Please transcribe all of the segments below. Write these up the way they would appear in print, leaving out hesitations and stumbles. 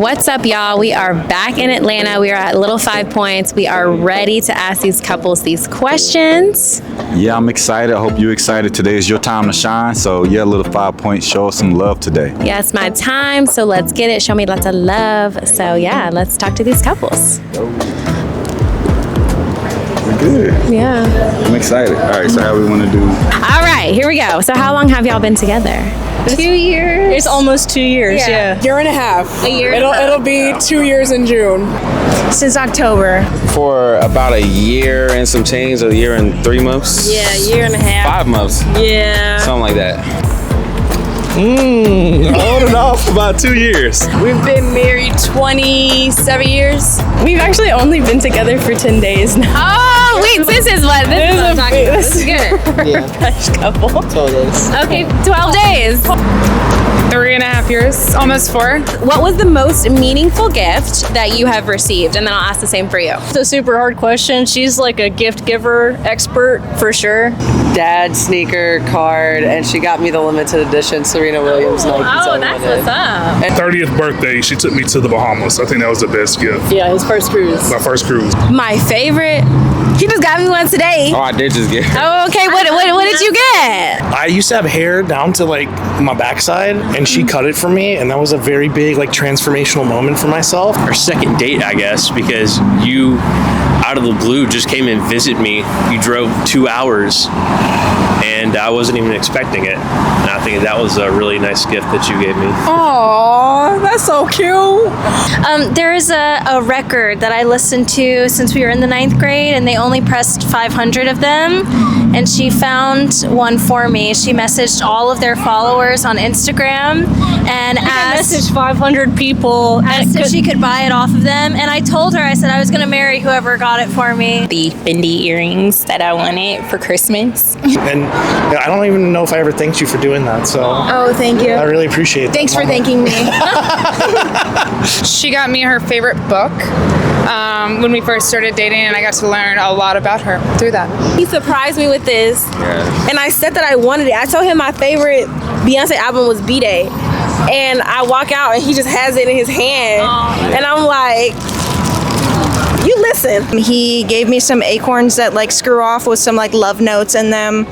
What's up, y'all? We are back in Atlanta. We are at Little 5 Points. We are ready to ask these couples these questions. Yeah, I'm excited. I hope you're excited. Today is your time to shine. So yeah, Little 5 Points, show us some love today. Yeah, it's my time, so let's get it. Show me lots of love. So yeah, let's talk to these couples. We're good. Yeah. I'm excited. All right, so how we want to do? All right, here we go. So how long have y'all been together? 2 years. It's almost 2 years, yeah. Year and a half. A year. It'll be 2 years in June. Since October. For about a year and some change, a year and 3 months. Yeah, year and a half. 5 months. Yeah. Something like that. On and off about 2 years. We've been married 27 years. We've actually only been together for 10 days now. Oh, wait, this is what I'm talking about. This is good. Yeah. Fresh couple. Okay, 12 days. 3.5 years, almost 4. What was the most meaningful gift that you have received? And then I'll ask the same for you. It's a super hard question. She's like a gift giver expert for sure. Dad sneaker card, and she got me the limited edition Serena Williams Nike. Oh, that's what's up. 30th birthday, she took me to the Bahamas. I think that was the best gift. Yeah, his first cruise. My first cruise. My favorite. He just got me one today. Oh, I did just get. Oh, okay. What did you get? I used to have hair down to like my backside, and she cut it for me, and that was a very big like transformational moment for myself. Our second date, I guess, because you, out of the blue, just came and visit me. You drove 2 hours, and I wasn't even expecting it. And I think that was a really nice gift that you gave me. Aww, that's so cute. There's a record that I listened to since we were in the 9th grade, and they only pressed 500 of them. And she found one for me. She messaged all of their followers on Instagram and asked messaged 500 people. Asked if she could buy it off of them. And I told her, I said I was going to marry whoever got it for me. The Fendi earrings that I wanted for Christmas. And I don't even know if I ever thanked you for doing that. So Oh, thank you. I really appreciate it. Thanks for thanking me. She got me her favorite book when we first started dating, and I got to learn a lot about her through that. He surprised me with this, and I said that I wanted it. I told him my favorite Beyonce album was B-Day, and I walk out and he just has it in his hand, and I'm like, you listen. He gave me some acorns that like screw off with some like love notes in them.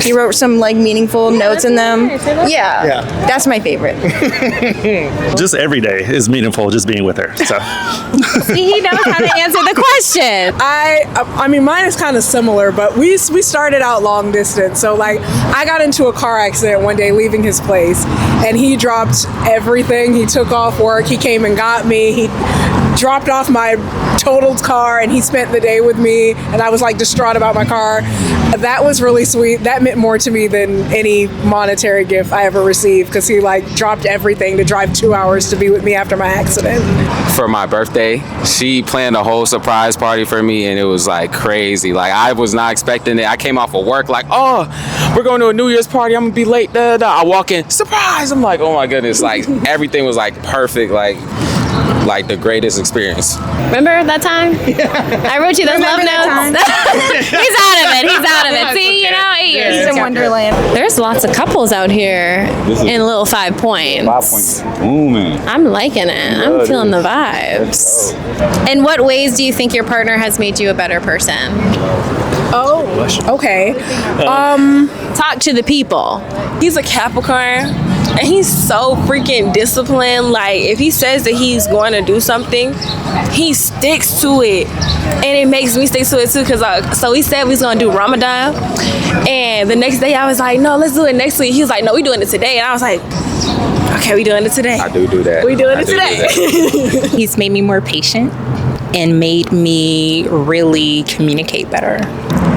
He wrote some like meaningful notes in them. Yeah, that's my favorite. Just every day is meaningful, just being with her. So See, he knows how to answer the question. I mean, mine is kind of similar, but we started out long distance. So like, I got into a car accident one day leaving his place, and he dropped everything. He took off work. He came and got me. He dropped off my totaled car, and he spent the day with me, and I was like distraught about my car. That was really sweet. That meant more to me than any monetary gift I ever received, because he like dropped everything to drive 2 hours to be with me after my accident. For my birthday, she planned a whole surprise party for me, and it was like crazy. Like, I was not expecting it. I came off of work like, oh, we're going to a New Year's party. I'm gonna be late. Da, da, da. I walk in, surprise. I'm like, oh my goodness. Like, everything was like perfect. Like the greatest experience. Remember that time? I wrote you those love notes. He's out of it. See, 8 years. He's in Wonderland. There's lots of couples out here in Little 5 Points. 5 Points booming. I'm liking it. I'm feeling the vibes. In what ways do you think your partner has made you a better person? Oh, okay. Talk to the people. He's a Capricorn, and he's so freaking disciplined. Like, if he says that he's going to do something, he sticks to it, and it makes me stick to it too. Cause so we said we was gonna do Ramadan, and the next day I was like, no, let's do it next week. He was like, no, we doing it today, and I was like, okay, we doing it today. I do that. We doing it today. He's made me more patient and made me really communicate better.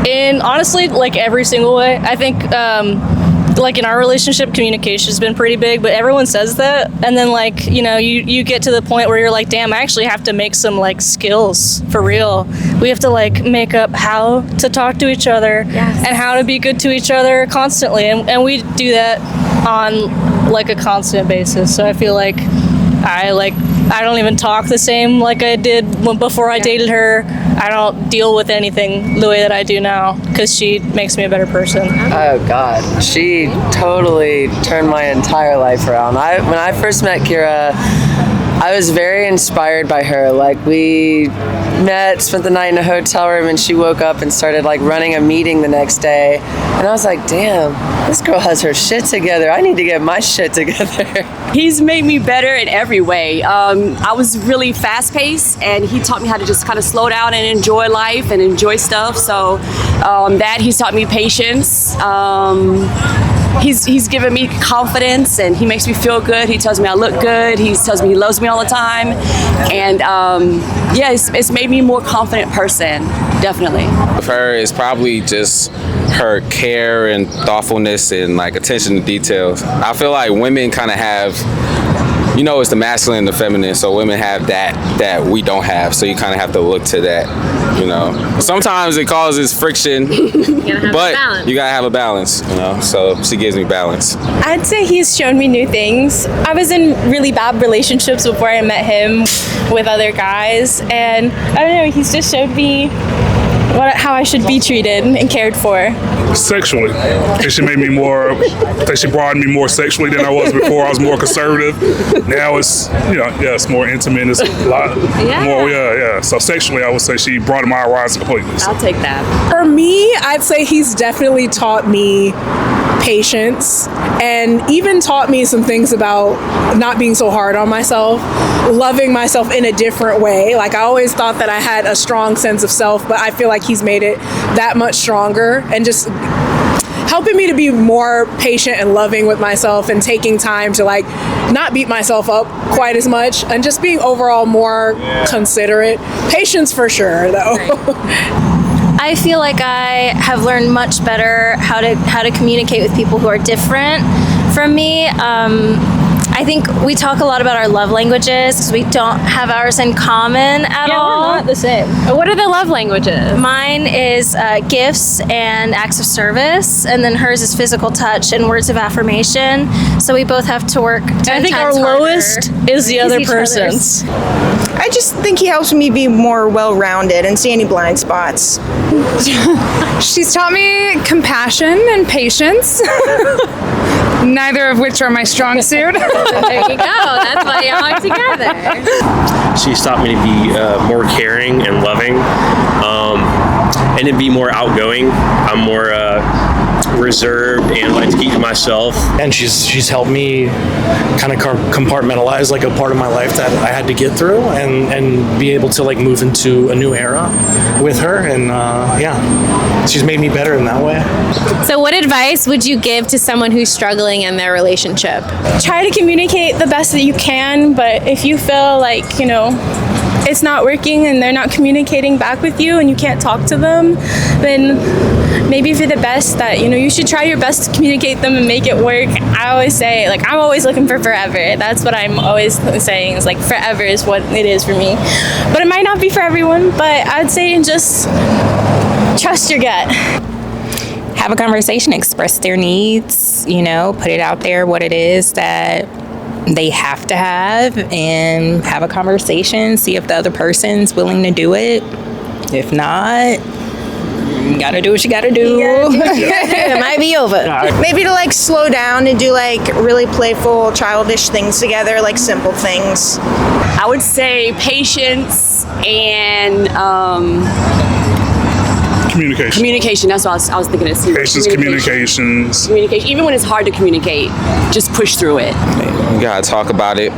And honestly, like every single way, I think like in our relationship, communication has been pretty big, but everyone says that, and then like, you get to the point where you're like, damn, I actually have to make some like skills for real. We have to like make up how to talk to each other and how to be good to each other constantly, and we do that on like a constant basis. So I feel like I don't even talk the same like I did before I dated her. I don't deal with anything the way that I do now because she makes me a better person. Oh God, she totally turned my entire life around. When I first met Kira, I was very inspired by her. Like, we met, spent the night in a hotel room, and she woke up and started like running a meeting the next day. And I was like, damn, this girl has her shit together. I need to get my shit together. He's made me better in every way. I was really fast-paced, and he taught me how to just kind of slow down and enjoy life and enjoy stuff. So that he's taught me patience. He's given me confidence, and he makes me feel good. He tells me I look good. He tells me he loves me all the time. And yeah, it's made me a more confident person, definitely. With her is probably just her care and thoughtfulness and like attention to details. I feel like women kind of have, you know, it's the masculine and the feminine, so women have that we don't have, so you kind of have to look to that, you know. Sometimes it causes friction, but you gotta have a balance, you know, so she gives me balance. I'd say he's shown me new things. I was in really bad relationships before I met him with other guys, and I don't know, he's just showed me how I should be treated and cared for. Sexually. And she made me more, I think she broadened me more sexually than I was before. I was more conservative. Now it's, you know, yeah, it's more intimate. It's a lot more, yeah. So sexually, I would say she broadened my horizon completely. So. I'll take that. For me, I'd say he's definitely taught me patience and even taught me some things about not being so hard on myself, loving myself in a different way. Like, I always thought that I had a strong sense of self, but I feel like he's made it that much stronger, and just helping me to be more patient and loving with myself, and taking time to like not beat myself up quite as much, and just being overall more considerate. Patience for sure, though. I feel like I have learned much better how to communicate with people who are different from me. I think we talk a lot about our love languages because we don't have ours in common at all. We're not the same. What are the love languages? Mine is gifts and acts of service, and then hers is physical touch and words of affirmation. So we both have to work 10 I think our times lowest harder. is the other each person's. I just think he helps me be more well-rounded and see any blind spots. She's taught me compassion and patience. Neither of which are my strong suit. There you go. That's why y'all are together. She's taught me to be more caring and loving, and to be more outgoing. I'm more reserved and like to keep to myself. And she's helped me kind of compartmentalize like a part of my life that I had to get through, and be able to like move into a new era with her. And yeah, she's made me better in that way. So what advice would you give to someone who's struggling in their relationship? Try to communicate the best that you can, but if you feel like, you know, it's not working and they're not communicating back with you and you can't talk to them, then maybe for the best that, you know, you should try your best to communicate them and make it work. I always say, like, I'm always looking for forever. That's what I'm always saying, is like forever is what it is for me. But it might not be for everyone, but I'd say just trust your gut. Have a conversation, express their needs, you know, put it out there what it is that they have to have, and have a conversation, see if the other person's willing to do it. If not, you gotta do what you gotta do. It might be over. Maybe to like slow down and do like really playful, childish things together, like simple things. I would say patience and communication. That's what I was thinking of. Patience, communications. Communication. Even when it's hard to communicate, just push through it. You gotta talk about it.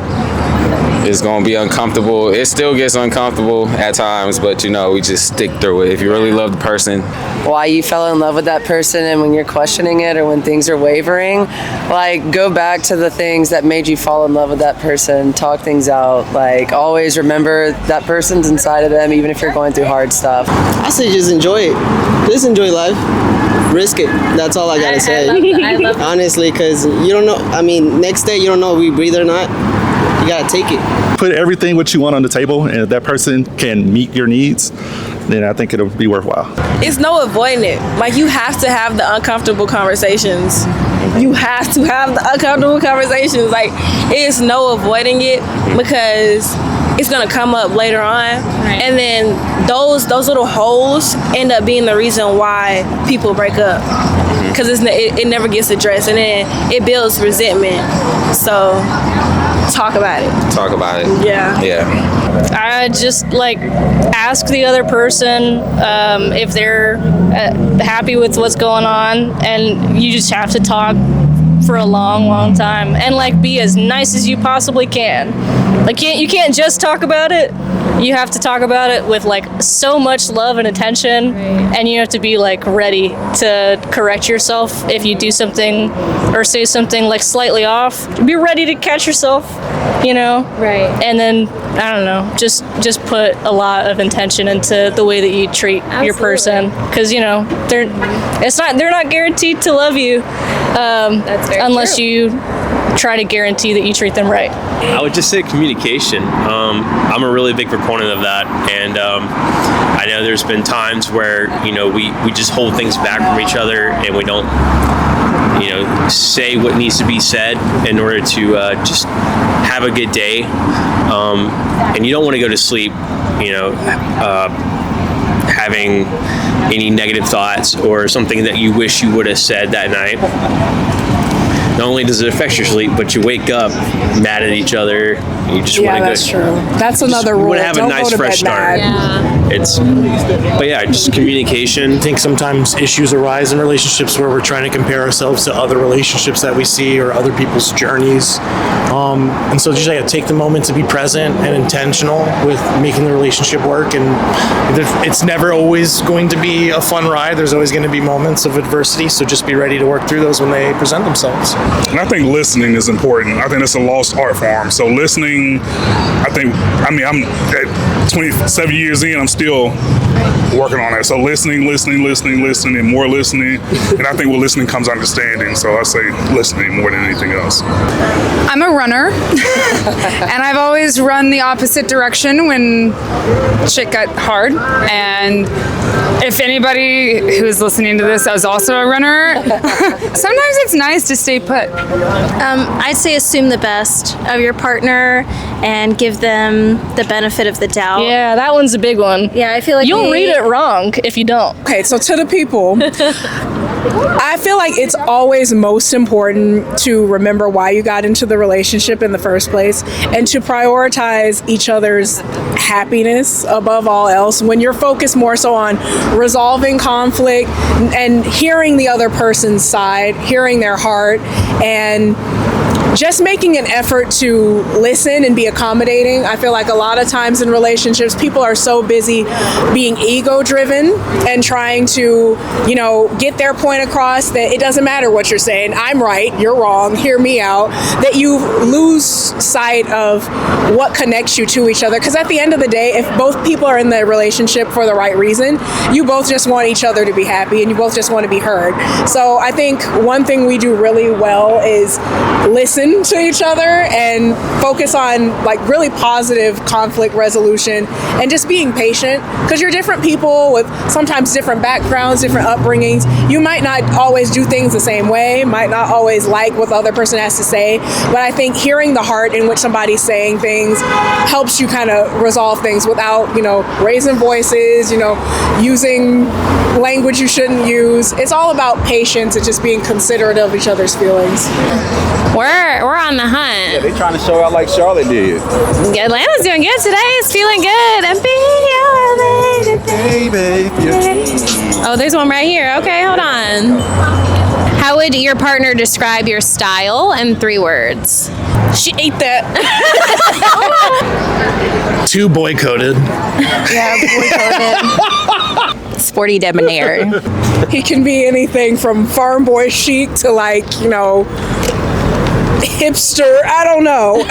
It's gonna be uncomfortable. It still gets uncomfortable at times, but you know, we just stick through it. If you really love the person. Why you fell in love with that person, and when you're questioning it or when things are wavering, like, go back to the things that made you fall in love with that person. Talk things out. Like, always remember that person's inside of them, even if you're going through hard stuff. I say just enjoy it. Just enjoy life. Risk it. That's all I gotta say. I love that. Honestly, because you don't know. I mean, next day you don't know if we breathe or not. You gotta take it. Put everything what you want on the table, and if that person can meet your needs, then I think it'll be worthwhile. It's no avoiding it. Like, you have to have the uncomfortable conversations. You have to have the uncomfortable conversations. Like, it's no avoiding it, because it's gonna come up later on, and then those little holes end up being the reason why people break up, because it never gets addressed, and then it builds resentment. So Talk about it. Talk about it. Yeah. Yeah. I just like ask the other person if they're happy with what's going on, and you just have to talk for a long time and like be as nice as you possibly can. Like you can't just talk about it. You have to talk about it with like so much love and attention, and you have to be like ready to correct yourself if you do something or say something like slightly off. Be ready to catch yourself, you know? Right. And then I don't know, just put a lot of intention into the way that you treat your person, because you know they're not guaranteed to love you unless you try to guarantee that you treat them right. I would just say communication. I'm a really big proponent of that, and I know there's been times where we just hold things back from each other and we don't say what needs to be said in order to just have a good day, and you don't want to go to sleep having any negative thoughts or something that you wish you would have said that night. Not only does it affect your sleep, but you wake up mad at each other. You just want to go. That's true. That's another rule. You want to have Don't a nice go to fresh bed start. mad. But yeah, just communication. I think sometimes issues arise in relationships where we're trying to compare ourselves to other relationships that we see or other people's journeys. And so just take the moment to be present and intentional with making the relationship work. And it's never always going to be a fun ride. There's always going to be moments of adversity. So just be ready to work through those when they present themselves. And I think listening is important. I think it's a lost art form. So listening, I'm at 27 years in, I'm still working on that. So listening, and more listening. And I think with listening comes understanding. So I say listening more than anything else. I'm a runner, and I've always run the opposite direction when shit got hard. And if anybody who's listening to this is also a runner, sometimes it's nice to stay put. I'd say assume the best of your partner and give them the benefit of the doubt. Yeah, that one's a big one. Yeah, I feel like you'll read it wrong if you don't. Okay, so to the people, I feel like it's always most important to remember why you got into the relationship in the first place and to prioritize each other's happiness above all else. When you're focused more so on resolving conflict and hearing the other person's side, hearing their heart, and just making an effort to listen and be accommodating. I feel like a lot of times in relationships, people are so busy being ego-driven and trying to, get their point across that it doesn't matter what you're saying. I'm right, you're wrong, hear me out. That you lose sight of what connects you to each other. Because at the end of the day, if both people are in the relationship for the right reason, you both just want each other to be happy and you both just want to be heard. So I think one thing we do really well is listen to each other and focus on really positive conflict resolution and just being patient, because you're different people with sometimes different backgrounds, different upbringings. You might not always do things the same way, might not always like what the other person has to say, but I think hearing the heart in which somebody's saying things helps you kind of resolve things without raising voices, using language you shouldn't use. It's all about patience and just being considerate of each other's feelings. We're on the hunt. Yeah, they trying to show out like Charlotte did. Atlanta's doing good today. It's feeling good. And oh, there's one right here. Okay, hold on. How would your partner describe your style in 3 words? She ate that. Too boy-coded. Yeah, boy-coded. Sporty debonair. He can be anything from farm boy chic to hipster. I don't know.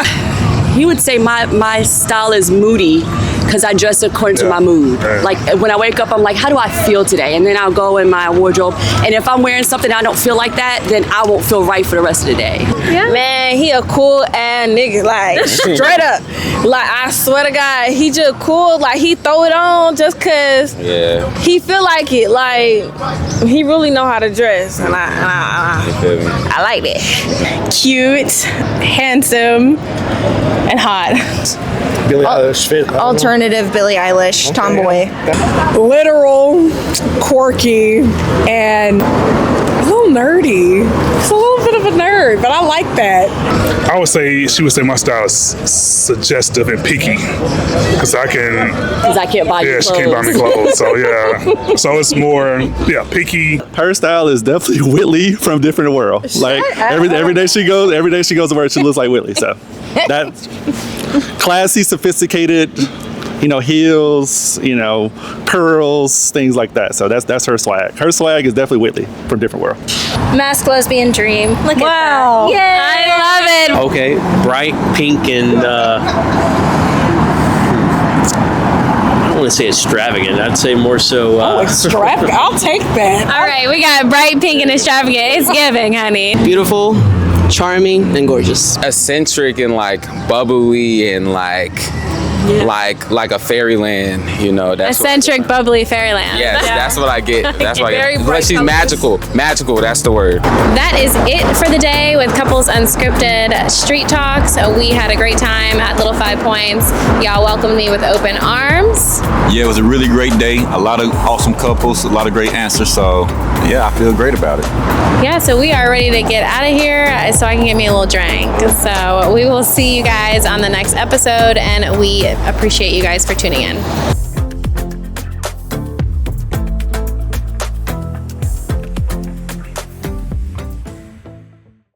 He would say my style is moody because I dress according to my mood. Like when I wake up, I'm like, how do I feel today? And then I'll go in my wardrobe. And if I'm wearing something I don't feel like that, then I won't feel right for the rest of the day. Yeah. Man, he a cool ass nigga, straight up. I swear to God, he just cool. He throw it on just cause he feel like it. He really know how to dress, and I like that. Cute, handsome, and hot. Billie Eilish fit. Alternative Billie Eilish, tomboy. Literal, quirky, and little nerdy. It's a little bit of a nerd, but I like that. I would say she would say my style is suggestive and picky, because I can't buy you Yeah, she can't buy me clothes. So yeah, so it's more picky. Her style is definitely Whitley from Different World. Like every day she goes to work, she looks like Whitley. So that's classy, sophisticated. Heels, pearls, things like that. So that's her swag. Her swag is definitely Whitley from Different World. Mask lesbian dream. Look at that. Yay! I love it. Okay, bright pink and I don't want to say extravagant. I'd say more so. Extravagant. I'll take that. All right, we got bright pink and extravagant. It's giving, honey. Beautiful, charming, and gorgeous. Eccentric and like bubbly and like a fairyland, that's Eccentric, bubbly fairyland. Yes, that's what I get. That's what I Very get. bright But she's colors. magical, that's the word. That is it for the day with Couples Unscripted Street Talks. We had a great time at Little 5 Points. Y'all welcomed me with open arms. Yeah, it was a really great day. A lot of awesome couples, a lot of great answers. So yeah, I feel great about it. Yeah, so we are ready to get out of here so I can get me a little drink. So we will see you guys on the next episode, and we appreciate you guys for tuning in.